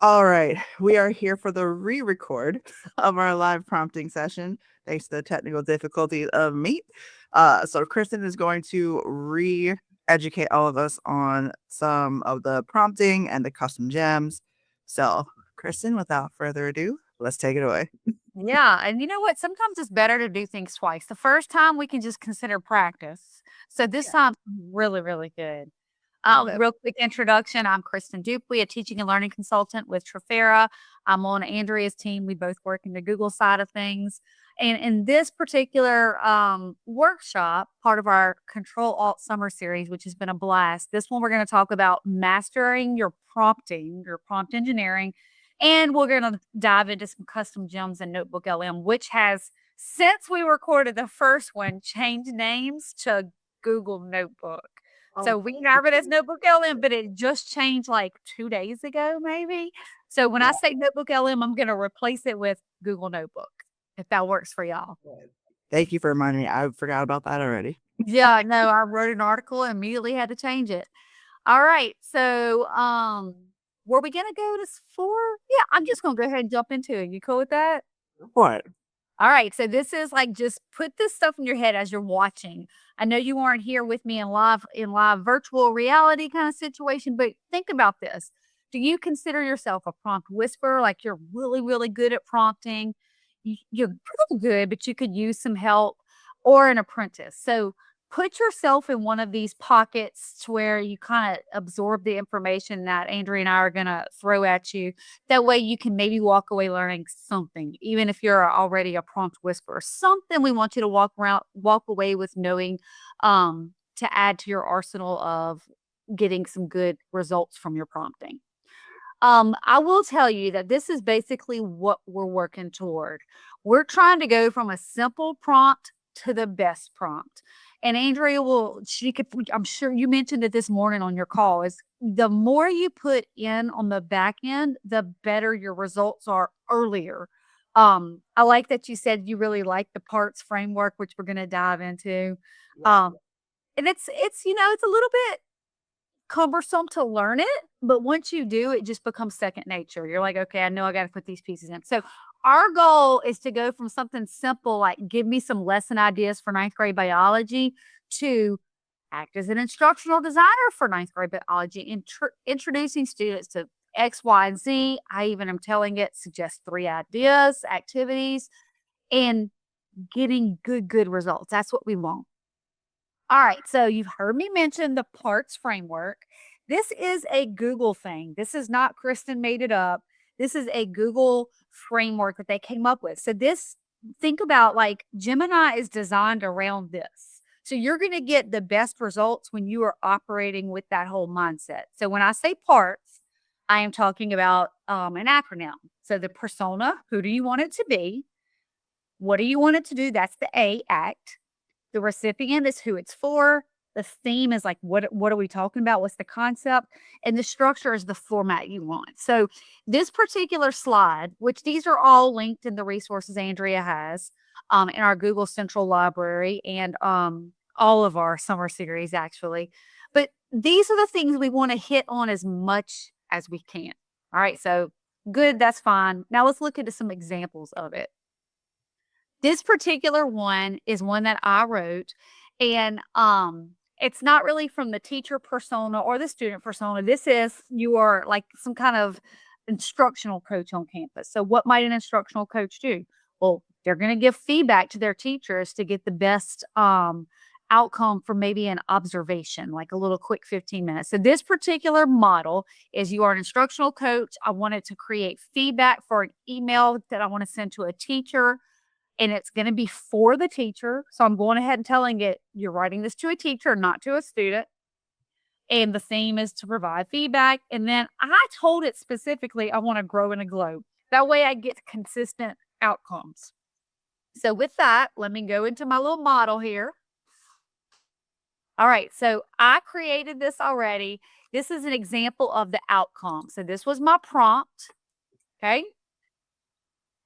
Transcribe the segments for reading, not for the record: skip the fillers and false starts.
All right, we are here for the re-record of our live prompting session, thanks to the technical difficulties of Meet. So Kristen is going to re-educate all of us on some of the prompting and the custom gems. So, Kristen, without further ado, let's take it away. Yeah, and you know what? Sometimes it's better to do things twice. The first time we can just consider practice. So this Yeah, time's really, really good. love it. Real quick introduction. I'm Kristen Dupuy, a teaching and learning consultant with Trafera. I'm on Andrea's team. We both work in the Google side of things. And in this particular workshop, part of our Control Alt Summer series, which has been a blast, this one we're going to talk about mastering your prompting, your prompt engineering, and we're going to dive into some custom gems in Notebook LM, which has, since we recorded the first one, changed names to Google Notebook. Oh, So we have it as Notebook LM, but it just changed like 2 days ago, maybe. So when I yeah. say Notebook LM, I'm going to replace it with Google Notebook, if that works for y'all. Good. Thank you for reminding me. I forgot about that already. Yeah, no, I wrote an article and immediately had to change it. All right. So, were we gonna go to 4? Yeah, I'm just gonna go ahead and jump into it. You cool with that? What? All right. So this is like just put this stuff in your head as you're watching. I know you weren't here with me in live virtual reality kind of situation, but think about this. Do you consider yourself a prompt whisperer? Like you're really, really good at prompting? You're pretty good, but you could use some help, or an apprentice. So put yourself in one of these pockets to where you kind of absorb the information that Andrea and I are going to throw at you. That way you can maybe walk away learning something, even if you're already a prompt whisperer. Something we want you to walk away with knowing, to add to your arsenal of getting some good results from your prompting. I will tell you that this is basically what we're working toward. We're trying to go from a simple prompt to the best prompt. And Andrea she could, I'm sure you mentioned it this morning on your call, is the more you put in on the back end, the better your results are earlier. I like that you said you really like the parts framework, which we're going to dive into. Yeah. Um, and it's a little bit cumbersome to learn it, but once you do, it just becomes second nature. You're like, okay, I know I got to put these pieces in. So our goal is to go from something simple, like give me some lesson ideas for ninth grade biology, to act as an instructional designer for ninth grade biology, introducing students to X, Y, and Z. I even am telling it, suggest 3 ideas, activities, and getting good results. That's what we want. All right, so you've heard me mention the parts framework. This is a Google thing. This is not Kristen made it up. This is a Google framework that they came up with. So think about, like, Gemini is designed around this. So you're going to get the best results when you are operating with that whole mindset. So when I say parts, I am talking about an acronym. So the persona, who do you want it to be? What do you want it to do? That's the A, act. The recipient is who it's for. The theme is like, what are we talking about? What's the concept? And the structure is the format you want. So this particular slide, which these are all linked in the resources Andrea has, in our Google Central Library, and all of our summer series actually. But these are the things we want to hit on as much as we can. All right. So good. That's fine. Now let's look into some examples of it. This particular one is one that I wrote, and it's not really from the teacher persona or the student persona. This is, you are like some kind of instructional coach on campus. So what might an instructional coach do? Well, they're going to give feedback to their teachers to get the best outcome from maybe an observation, like a little quick 15 minutes. So this particular model is, you are an instructional coach. I wanted to create feedback for an email that I want to send to a teacher, and it's going to be for the teacher. So I'm going ahead and telling it, you're writing this to a teacher, not to a student. And the theme is to provide feedback. And then I told it specifically, I want to grow and glow. That way I get consistent outcomes. So with that, let me go into my little model here. All right. So I created this already. This is an example of the outcome. So this was my prompt. Okay.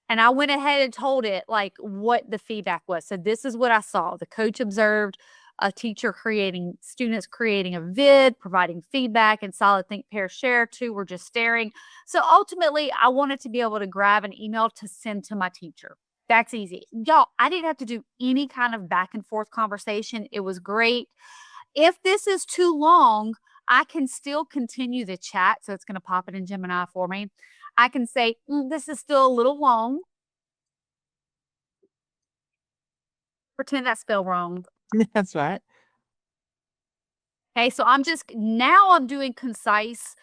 And I went ahead and told it like what the feedback was. So this is what I saw. The coach observed a teacher creating, students creating a vid, providing feedback, and solid think, pair, share. Two were just staring. So ultimately, I wanted to be able to grab an email to send to my teacher. That's easy. Y'all, I didn't have to do any kind of back and forth conversation. It was great. If this is too long, I can still continue the chat. So it's going to pop it in Gemini for me. I can say, this is still a little long. Pretend I spelled wrong. That's right. Okay, so I'm doing concise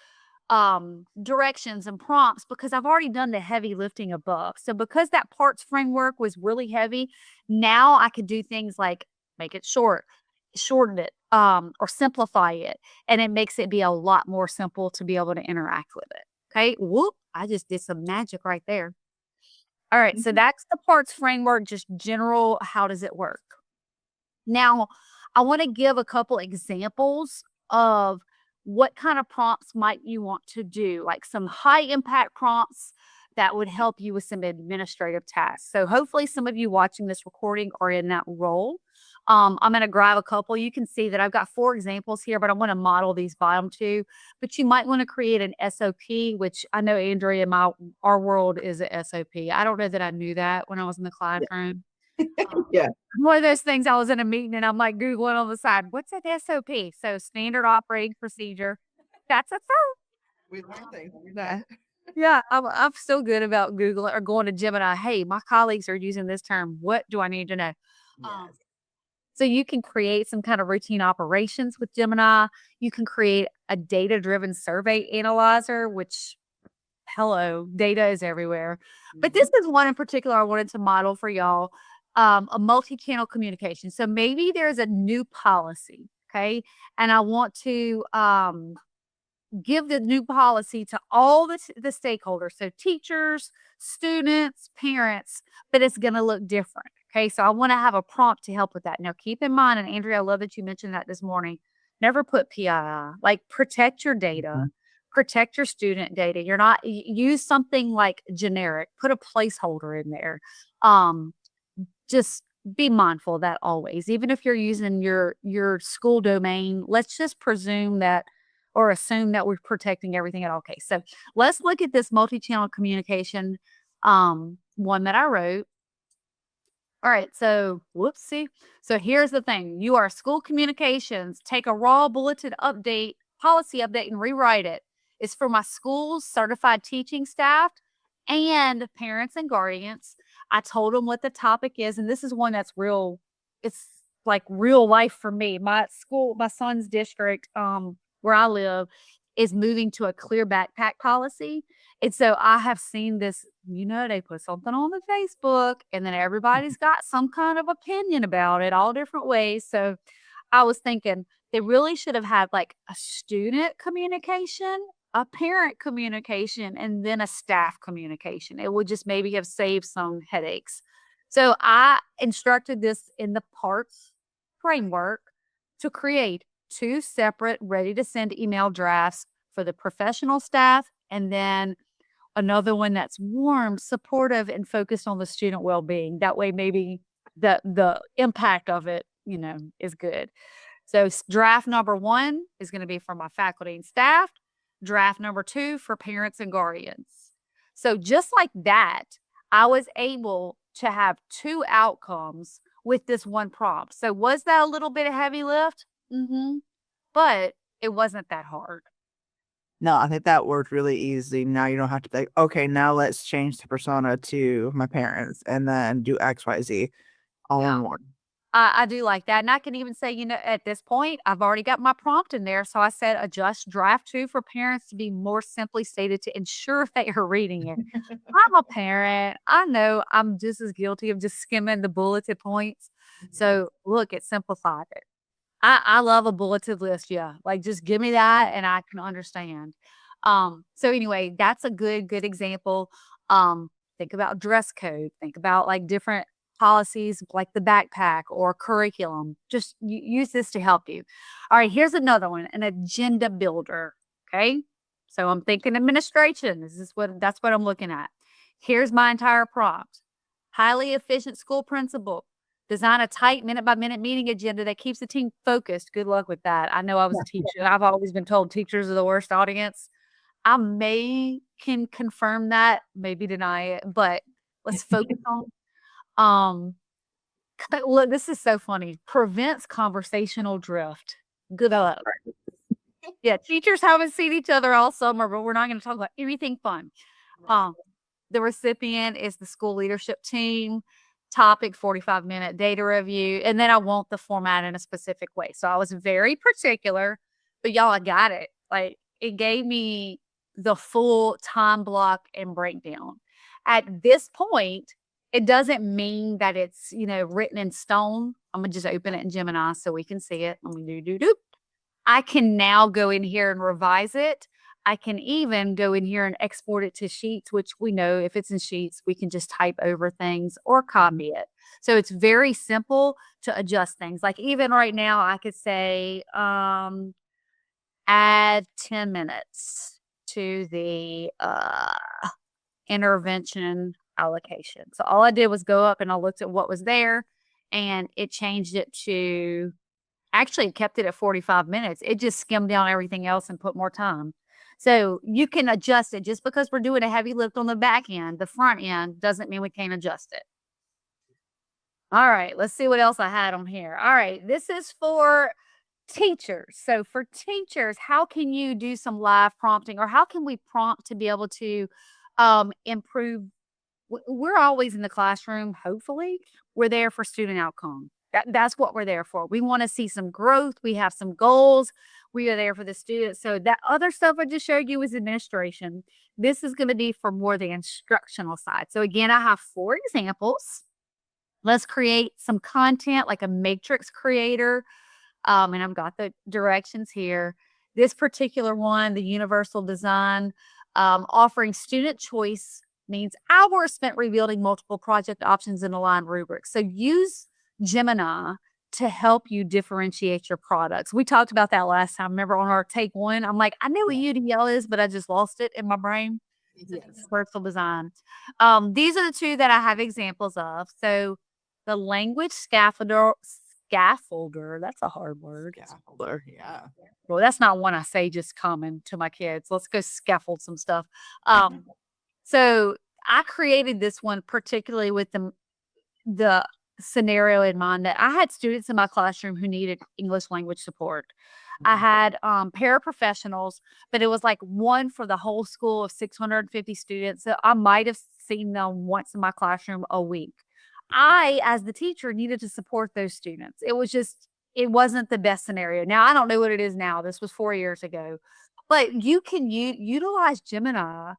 directions and prompts because I've already done the heavy lifting above. So because that parts framework was really heavy, now I could do things like make it short, shorten it, or simplify it, and it makes it be a lot more simple to be able to interact with it. Okay, whoop! I just did some magic right there. All right, so Mhm. that's the parts framework, just general. How does it work? Now, I want to give a couple examples of what kind of prompts might you want to do, like some high impact prompts that would help you with some administrative tasks. So hopefully some of you watching this recording are in that role. I'm going to grab a couple. You can see that I've got 4 examples here, but I want to model these by them too. But you might want to create an SOP, which I know Andrea, our world is a SOP. I don't know that I knew that when I was in the classroom. Yeah. One of those things, I was in a meeting and I'm like Googling on the side, what's an SOP? So standard operating procedure. That's a thing. We learn things every day. Yeah, I'm so good about Googling or going to Gemini. Hey, my colleagues are using this term. What do I need to know? Um, Yes. so you can create some kind of routine operations with Gemini. You can create a data-driven survey analyzer, which hello, data is everywhere. But this Mhm. is one in particular I wanted to model for y'all, a multi-channel communication. So maybe there's a new policy, okay? And I want to give the new policy to all the stakeholders, so teachers, students, parents, but it's going to look different. Okay, so I want to have a prompt to help with that. Now, keep in mind, and Andrea, I love that you mentioned that this morning. Never put PII. Like, protect your data, Mhm. protect your student data. You're not use something like generic. Put a placeholder in there. Um, just be mindful of that always. Even if you're using your school domain, let's just presume that or assume that we're protecting everything at all. Okay, so let's look at this multi-channel communication one that I wrote. All right, so whoopsie. So here's the thing. You are school communications. Take a raw bulleted update, policy update, and rewrite it. It's for my school's certified teaching staff and parents and guardians. I told them what the topic is, and this is one that's real, it's like real life for me. My school, my son's district, where I live, is moving to a clear backpack policy. And so I have seen this, they put something on the Facebook and then everybody's got some kind of opinion about it, all different ways. So I was thinking they really should have had like a student communication, a parent communication, and then a staff communication. It would just maybe have saved some headaches. So I instructed this in the parts framework to create 2 separate ready to send email drafts for the professional staff and then another one that's warm, supportive, and focused on the student well-being. That way, maybe the impact of it, is good. So draft number 1 is going to be for my faculty and staff. Draft number 2 for parents and guardians. So just like that, I was able to have 2 outcomes with this one prompt. So was that a little bit of heavy lift? But it wasn't that hard. No, I think that worked really easy. Now you don't have to be like, okay, now let's change the persona to my parents and then do XYZ all Yeah. in one. I do like that. And I can even say, at this point, I've already got my prompt in there. So I said adjust draft 2 for parents to be more simply stated to ensure they are reading it. I'm a parent. I know I'm just as guilty of just skimming the bulleted points. Yes. So look, it simplified it. I love a bulleted list, yeah. Like, just give me that and I can understand. So anyway, that's a good example. Think about dress code, think about, like, different policies like the backpack or curriculum. Just use this to help you. All right, here's another one, an agenda builder, okay? So I'm thinking administration. That's what I'm looking at. Here's my entire prompt. Highly efficient school principal. Design a tight minute-by-minute meeting agenda that keeps the team focused. Good luck with that. I know I was a teacher. I've always been told teachers are the worst audience. I can confirm that, maybe deny it, but let's focus on, um, look, this is so funny. Prevents conversational drift. Good luck. Yeah, teachers haven't seen each other all summer, but we're not gonna talk about anything fun. Um, the recipient is the school leadership team. Topic 45-minute data review. And then I want the format in a specific way. So I was very particular, but y'all, I got it. Like it gave me the full time block and breakdown. At this point, it doesn't mean that it's, written in stone. I'm gonna just open it in Gemini so we can see it. Let me do. I can now go in here and revise it. I can even go in here and export it to Sheets, which we know if it's in Sheets, we can just type over things or copy it. So it's very simple to adjust things. Like even right now, I could say, add 10 minutes to the intervention allocation. So all I did was go up and I looked at what was there and it changed it to, actually it kept it at 45 minutes. It just skimmed down everything else and put more time. So you can adjust it. Just because we're doing a heavy lift on the back end, the front end doesn't mean we can't adjust it. All right, let's see what else I had on here. All right, this is for teachers. So for teachers, how can you do some live prompting or how can we prompt to be able to improve? We're always in the classroom, hopefully. We're there for student outcome. That's what we're there for. We want to see some growth. We have some goals. We are there for the students. So that other stuff I just showed you is administration. This is going to be for more the instructional side. So again, I have 4 examples. Let's create some content like a matrix creator. And I've got the directions here. This particular one, the universal design, offering student choice means hours spent rebuilding multiple project options in aligned rubrics. So use Gemini to help you differentiate your products. We talked about that last time. Remember on our take 1, I'm like, I know what UDL is, but I just lost it in my brain. Yes, virtual design. These are the 2 that I have examples of. So the language scaffolder, that's a hard word. Scaffolder, yeah. Well, that's not one I say just common to my kids. Let's go scaffold some stuff. So I created this one particularly with the scenario in mind that I had students in my classroom who needed English language support. I had paraprofessionals, but it was like one for the whole school of 650 students. So I might have seen them once in my classroom a week. I, as the teacher, needed to support those students. It wasn't the best scenario. Now, I don't know what it is now. This was 4 years ago. But you can utilize Gemini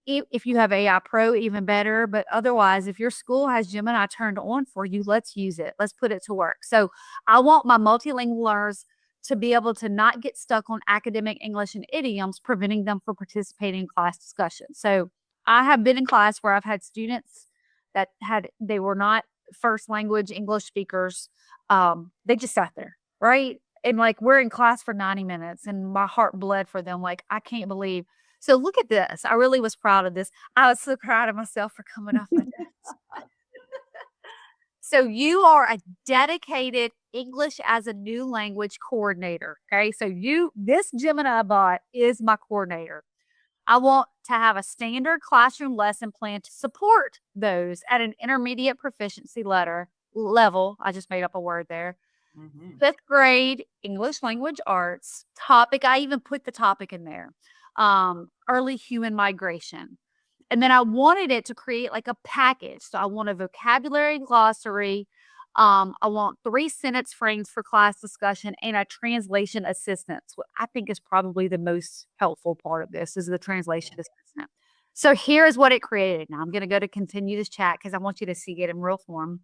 if you have AI Pro, even better. But otherwise, if your school has Gemini turned on for you, let's use it. Let's put it to work. So I want my multilingual learners to be able to not get stuck on academic English and idioms, preventing them from participating in class discussions. So I have been in class where I've had students that they were not first language English speakers. They just sat there, right? And like we're in class for 90 minutes and my heart bled for them. Like, I can't believe. So look at this. I really was proud of this. I was so proud of myself for coming off my desk. So you are a dedicated English as a new language coordinator. Okay. So this Gemini bot is my coordinator. I want to have a standard classroom lesson plan to support those at an intermediate proficiency level. I just made up a word there. 5th grade English language arts topic. I even put the topic in there. Early human migration. And then I wanted it to create like a package. So I want a vocabulary glossary. I want 3 sentence frames for class discussion and a translation assistance. What I think is probably the most helpful part of this is the translation assistant. So here's what it created. Now I'm going to go to continue this chat because I want you to see it in real form.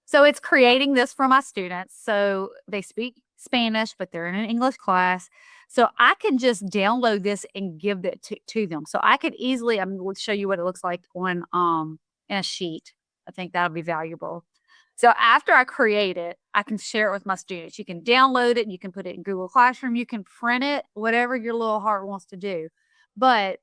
So it's creating this for my students. So they speak Spanish, but they're in an English class. So I can just download this and give it to them. So I could easily, I'm going to show you what it looks like on in a sheet. I think that'll be valuable. So after I create it, I can share it with my students. You can download it. You can put it in Google Classroom. You can print it, whatever your little heart wants to do. But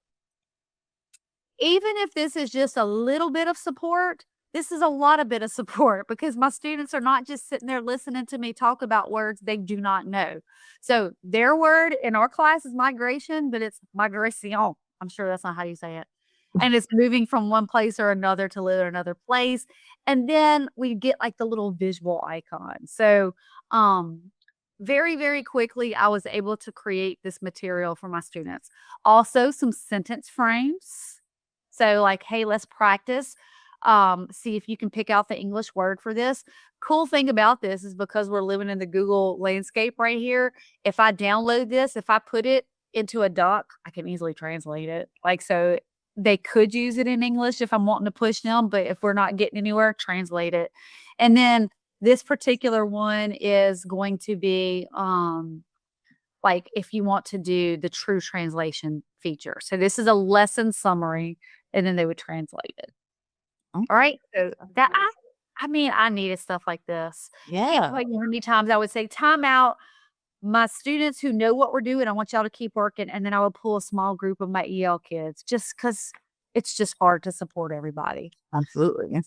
even if this is just a little bit of support, This is a lot of bit of support because my students are not just sitting there listening to me talk about words they do not know. So their word in our class is migration, but it's migration. I'm sure that's not how you say it. And it's moving from one place or another to live in another place. And then we get like the little visual icon. So um very, very quickly, I was able to create this material for my students. Also, some sentence frames. So, like, hey, let's practice. See if you can pick out the English word for this. Cool thing about this is because we're living in the Google landscape right here. If I download this, if I put it into a doc, I can easily translate it. Like, so they could use it in English if I'm wanting to push them, but if we're not getting anywhere, translate it. And then this particular one is going to be like if you want to do the true translation feature. So this is a lesson summary, and then they would translate it. Okay. All right. So that I mean, I needed stuff like this. Can't Yeah. tell you how many times I would say, time out. My students who know what we're doing, I want y'all to keep working. And then I would pull a small group of my EL kids just because it's just hard to support everybody. Absolutely.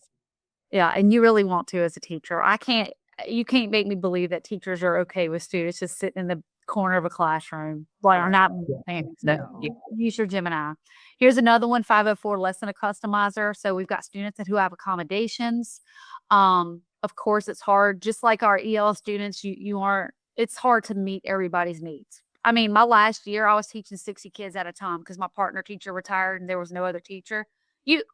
Yeah, and you really want to as a teacher. You can't make me believe that teachers are okay with students just sitting in the corner of a classroom, like, or not paying. So No. use your Gemini. Here's another one, 504 lesson a customizer. So we've got students who have accommodations. Of course, it's hard, just like our EL students, you aren't, it's hard to meet everybody's needs. I mean, my last year I was teaching 60 kids at a time because my partner teacher retired and there was no other teacher.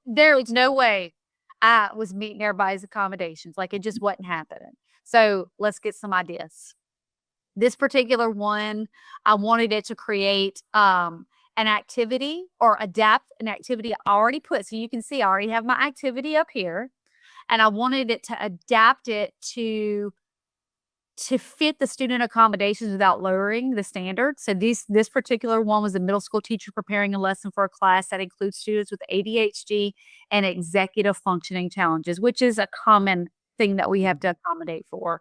There was no way I was meeting everybody's accommodations. Like, it just wasn't happening. So let's get some ideas. This particular one, I wanted it to create an activity or adapt an activity I already put. So you can see I already have my activity up here, and I wanted it to adapt it to fit the student accommodations without lowering the standards. So this particular one was a middle school teacher preparing a lesson for a class that includes students with ADHD and executive functioning challenges, which is a common thing that we have to accommodate for.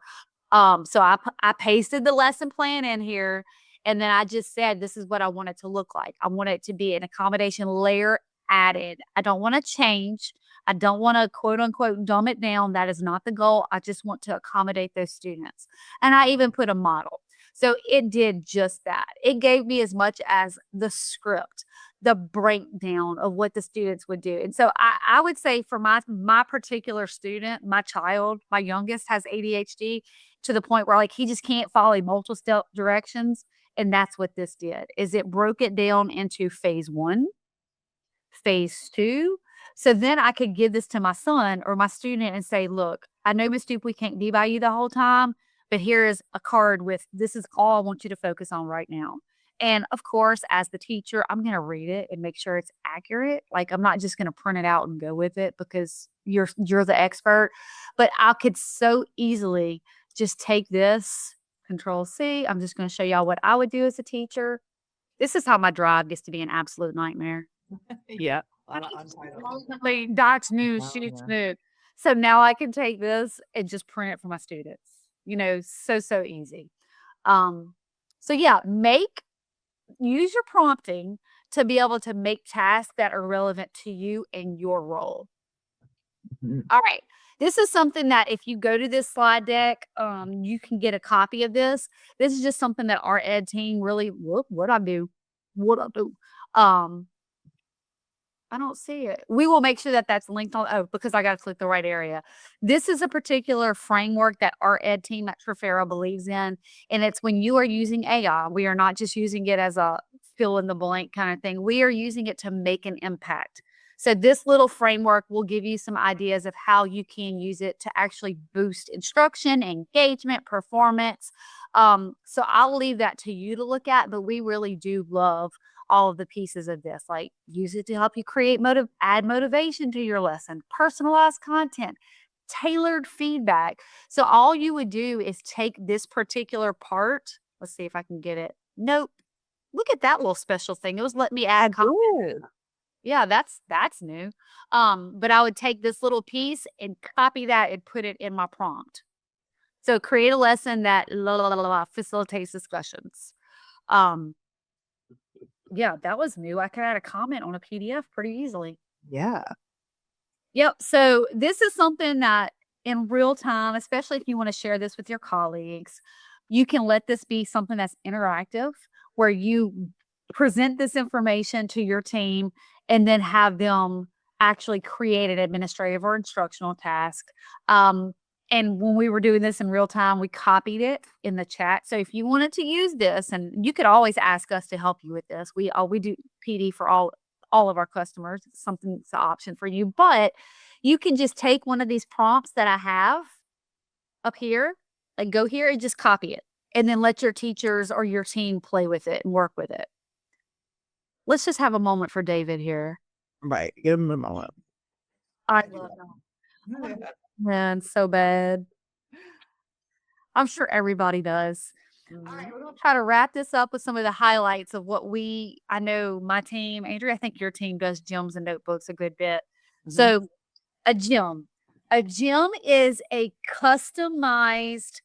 So I pasted the lesson plan in here, and then I just said this is what I want it to look like. I want it to be an accommodation layer added. I don't want to change. I don't want to quote unquote dumb it down. That is not the goal. I just want to accommodate those students. And I even put a model. So it did just that. It gave me as much as the script, the breakdown of what the students would do. And so I would say for my particular student, my child, my youngest has ADHD to the point where like he just can't follow multiple step directions. And that's what this did is it broke it down into phase 1, phase 2. So then I could give this to my son or my student and say, look, I know, Miss Dupe, we can't be by you the whole time, but here is a card with this is all I want you to focus on right now. And of course, as the teacher, I'm going to read it and make sure it's accurate. Like, I'm not just going to print it out and go with it because you're the expert. But I could so easily just take this, Control C. I'm just going to show y'all what I would do as a teacher. This is how my drive gets to be an absolute nightmare. Yeah. Like, that's new, shit's new. So now I can take this and just print it for my students. So easy. So yeah, use your prompting to be able to make tasks that are relevant to you and your role. Mhm. All right. This is something that if you go to this slide deck, you can get a copy of this. This is just something that our ed team really, what I do. I don't see it. We will make sure that that's linked on. Oh, because I got to click the right area. This is a particular framework that our ed team at Trafera believes in. And it's when you are using AI, we are not just using it as a fill in the blank kind of thing. We are using it to make an impact. So this little framework will give you some ideas of how you can use it to actually boost instruction, engagement, performance. So I'll leave that to you to look at, but we really do love all of the pieces of this. Like, use it to help you add motivation to your lesson, personalized content, tailored feedback. So all you would do is take this particular part. Let's see if I can get it. Nope. Look at that little special thing. It was letting me add content. Ooh. Yeah, that's new. But I would take this little piece and copy that and put it in my prompt. So create a lesson that facilitates discussions. Yeah, that was new. I could add a comment on a PDF pretty easily. Yeah. Yep. So this is something that in real time, especially if you want to share this with your colleagues, you can let this be something that's interactive where you present this information to your team and then have them actually create an administrative or instructional task. Um, and when we were doing this in real time, we copied it in the chat. So if you wanted to use this, and you could always ask us to help you with this, we do PD for all of our customers. It's something that's an option for you, but you can just take one of these prompts that I have up here, like go here and just copy it, and then let your teachers or your team play with it and work with it. Let's just have a moment for David here. Right. Give him a moment. I love him. Man, so bad. I'm sure everybody does. All right, we're gonna try to wrap this up with some of the highlights of what I know my team, Andrea, I think your team does gems and notebooks a good bit. Mhm. So a gem. A gem is a customized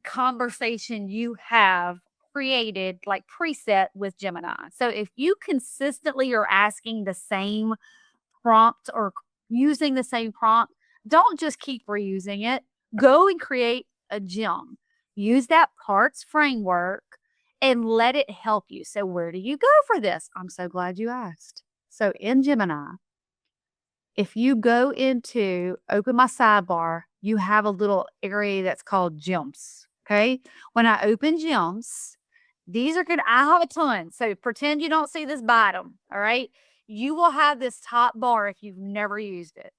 conversation you have created, like preset with Gemini. So if you consistently are asking the same prompt or using the same prompt, don't just keep reusing it. Go and create a gem. Use that parts framework and let it help you. So, where do you go for this? I'm so glad you asked. So, in Gemini, if you go into open my sidebar, you have a little area that's called gems. Okay. When I open gems, these are good. I have a ton. So pretend you don't see this bottom. All right. You will have this top bar if you've never used it.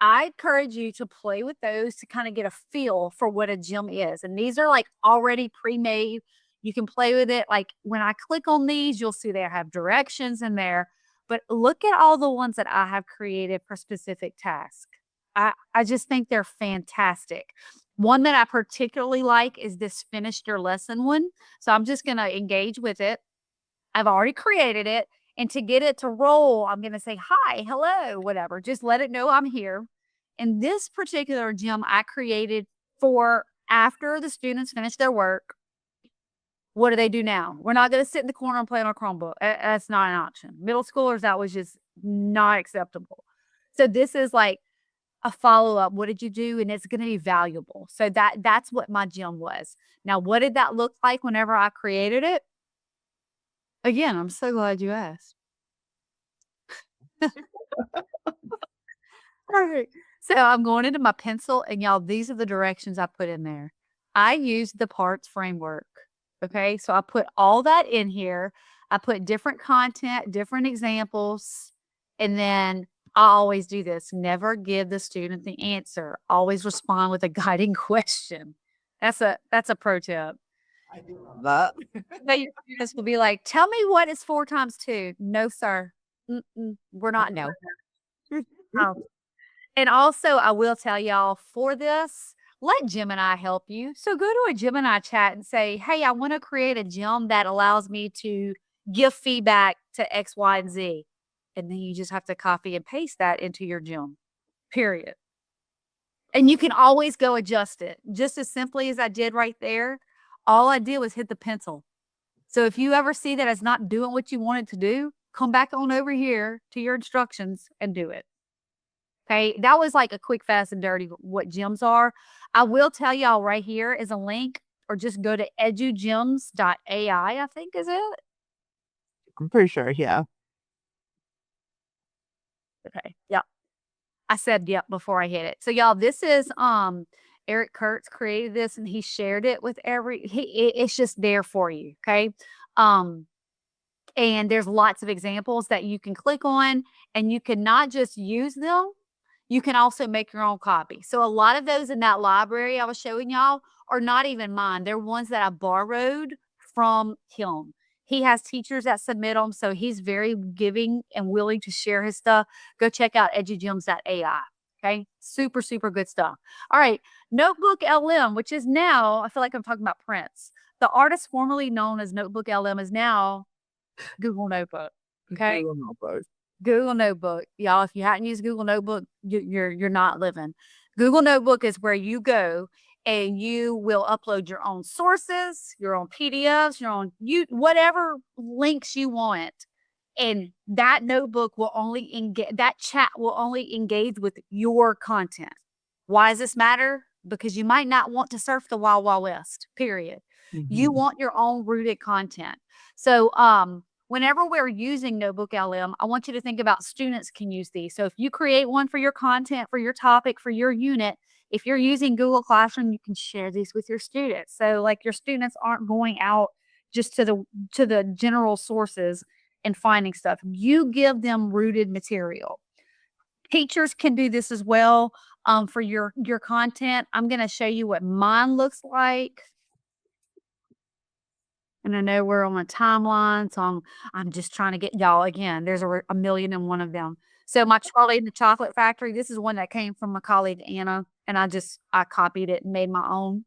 I encourage you to play with those to kind of get a feel for what a gem is. And these are like already pre-made. You can play with it. Like when I click on these, you'll see they have directions in there. But look at all the ones that I have created for specific tasks. I just think they're fantastic. One that I particularly like is this finished your lesson one. So I'm just going to engage with it. I've already created it. And to get it to roll, I'm going to say, hi, hello, whatever. Just let it know I'm here. And this particular gem I created for after the students finish their work. What do they do now? We're not going to sit in the corner and play on a Chromebook. That's not an option. Middle schoolers, that was just not acceptable. So this is like a follow-up. What did you do? And it's going to be valuable. So that's what my gem was. Now, what did that look like whenever I created it? Again, I'm so glad you asked. Perfect. So I'm going into my pencil, and y'all, these are the directions I put in there. I used the parts framework. Okay. So I put all that in here. I put different content, different examples, and then I always do this. Never give the student the answer. Always respond with a guiding question. That's a pro tip. I do love that. Now your students will be like, "Tell me what is 4 times 2." No, sir. We're not. No. Um, and also, I will tell y'all for this, let Gemini help you. So go to a Gemini chat and say, hey, I want to create a gem that allows me to give feedback to X, Y, and Z. And then you just have to copy and paste that into your gem, period. And you can always go adjust it just as simply as I did right there. All I did was hit the pencil. So if you ever see that it's not doing what you want it to do, come back on over here to your instructions and do it. Okay, that was like a quick, fast, and dirty what gems are. I will tell y'all right here is a link, or just go to edugems.ai, I think is it. I'm pretty sure. Yeah. Okay, yep. I said yep before I hit it. So y'all, this is Eric Kurtz created this and he shared it with it's just there for you. Okay. Um, and there's lots of examples that you can click on, and you can not just use them, you can also make your own copy. So a lot of those in that library I was showing y'all are not even mine. They're ones that I borrowed from him. He has teachers that submit them, so he's very giving and willing to share his stuff. Go check out edugems.ai. Okay, super, super good stuff. All right, Notebook LM, which is now, I feel like I'm talking about Prince. The artist formerly known as Notebook LM is now Google Notebook. Okay. Google Notebook. Google Notebook. Y'all, if you hadn't used Google Notebook, you're not living. Google Notebook is where you go and you will upload your own sources, your own PDFs, your own whatever links you want. And that notebook will only that chat will only engage with your content. Why does this matter? Because you might not want to surf the wild, wild west, period. You Mhm. want your own rooted content. So, whenever we're using Notebook LM, I want you to think about students can use these. So if you create one for your content, for your topic, for your unit, if you're using Google Classroom, you can share these with your students. So like your students aren't going out just to the general sources and finding stuff. You give them rooted material. Teachers can do this as well for your content. I'm going to show you what mine looks like. And I know we're on a timeline, so I'm just trying to get y'all again. There's a million and one of them. So my Charlie and the Chocolate Factory. This is one that came from my colleague Anna, and I copied it and made my own.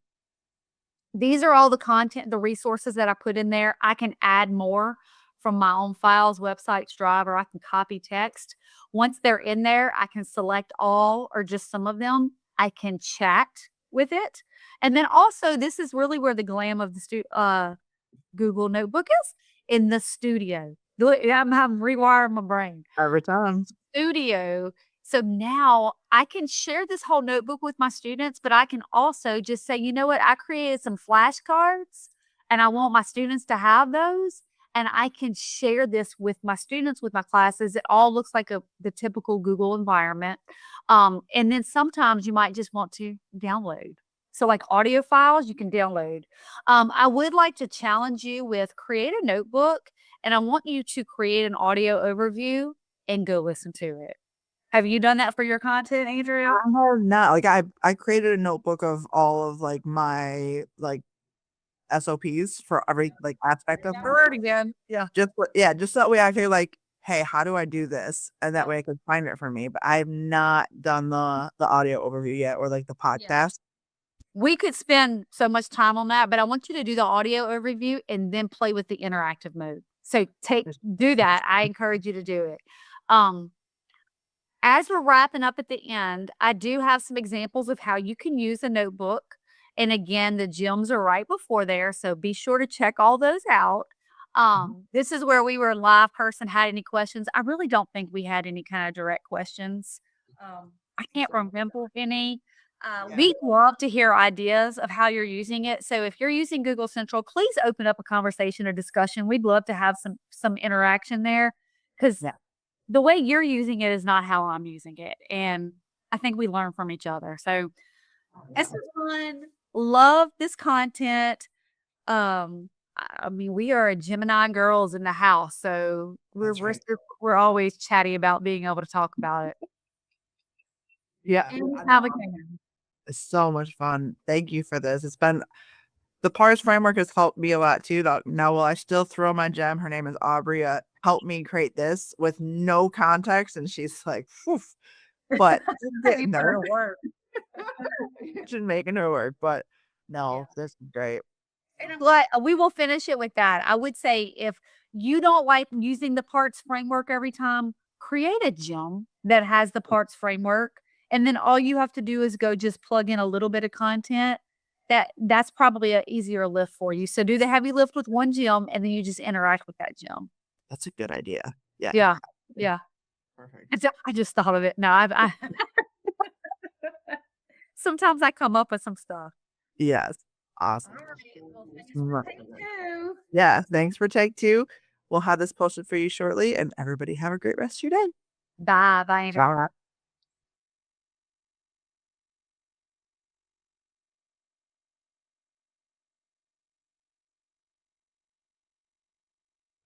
These are all the content, the resources that I put in there. I can add more from my own files, websites, Drive, or I can copy text. Once they're in there, I can select all or just some of them. I can chat with it. And then also, this is really where the glam of the Google Notebook is in the studio. I'm having rewiring my brain. Every time. Studio. So now I can share this whole notebook with my students, but I can also just say, you know what? I created some flashcards and I want my students to have those. And I can share this with my students, with my classes. It all looks like the typical Google environment. And then sometimes you might just want to download. So like audio files, you can download. I would like to challenge you with create a notebook and I want you to create an audio overview and go listen to it. Have you done that for your content, Andrea? I have not. Like I created a notebook of all of like my like SOPs for every like aspect of it. Already done. Yeah. Just so that way I can like, hey, how do I do this? And that way I can find it for me. But I've not done the audio overview yet or like the Yeah. podcast. We could spend so much time on that, but I want you to do the audio overview and then play with the interactive mode. So do that. I encourage you to do it. As we're wrapping up at the end, I do have some examples of how you can use a notebook. And again, the gems are right before there. So be sure to check all those out. This is where we were live person had any questions. I really don't think we had any kind of direct questions. I can't remember any. We'd love to hear ideas of how you're using it. So if you're using Google Central, please open up a conversation or discussion. We'd love to have some interaction there because Yeah. the way you're using it is not how I'm using it. And I think we learn from each other. So this is fun. Love this content. I mean, we are Gemini girls in the house, so That's right. we're always chatty about being able to talk about it. Yeah. Anytime we can. It's so much fun. Thank you for this. It's been the parts framework has helped me a lot too. Now, will I still throw my gem? Her name is Aubrey. Helped me create this with no context, and she's like, "Poof," but it's getting there. Work. She's making her work, but Yeah. no, this is great. And I'm glad we will finish it with that. I would say if you don't like using the parts framework every time, create a gem that has the parts framework. And then all you have to do is go just plug in a little bit of content. That's probably an easier lift for you. So do the heavy lift with one gem and then you just interact with that gem. That's a good idea. Yeah. Yeah. Yeah. Perfect. And so I just thought of it. No, I sometimes I come up with some stuff. Yes. Awesome. All right. Well, thanks for Right. take two. Yeah. Thanks for take two. We'll have this posted for you shortly, and everybody have a great rest of your day. Bye. Bye. Andrew. Ciao.